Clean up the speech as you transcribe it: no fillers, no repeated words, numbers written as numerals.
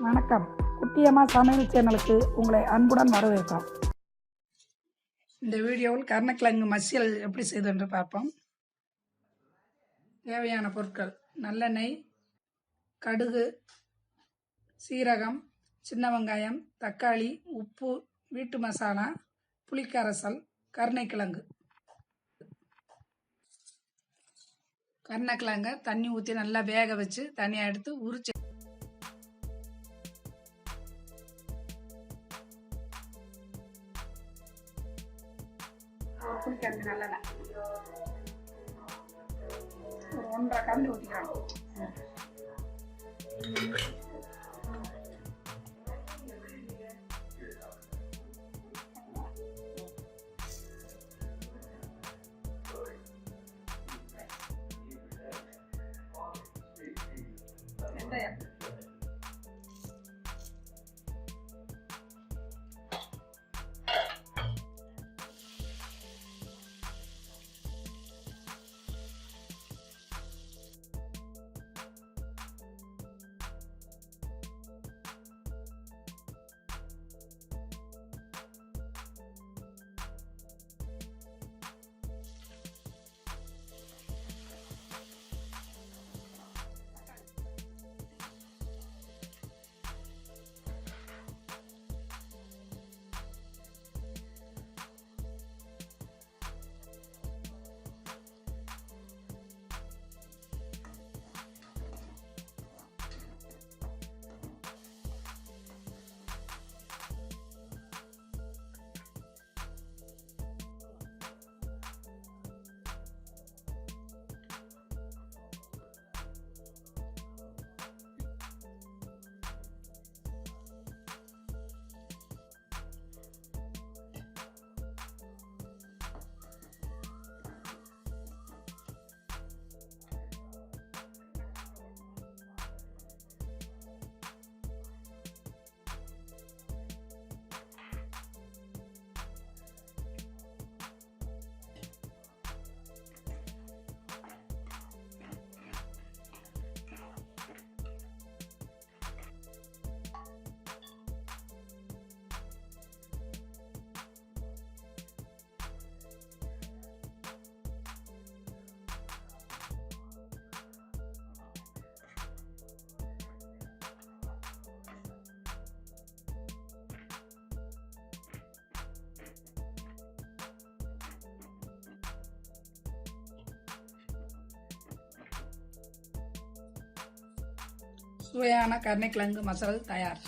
வணக்கம். குட்டியம்மா சமையல் சேனலுக்கு உங்களை அன்புடன் வரவேற்கிறோம். இந்த வீடியோவில் கருணக்கிழங்கு மசியல் எப்படி செய்து என்று பார்ப்போம். தேவையான பொருட்கள்: நல்லெண்ணெய், கடுகு, சீரகம், சின்ன வெங்காயம், தக்காளி, உப்பு, வீட்டு மசாலா, புளிக்கரைசல், கருணைக்கிழங்கு. கருணக்கிழங்கை தண்ணி ஊற்றி நல்லா வேக வச்சு தனியாக எடுத்து உரிச்சு புளிக்கரண்டி நல்லெண்ணெய் ஒரு 1.5 கரண்டி ஊற்றிக்கிறாங்க. வெந்தயம், சுவையான கருணைக்கிழங்கு மசாலா தயார்.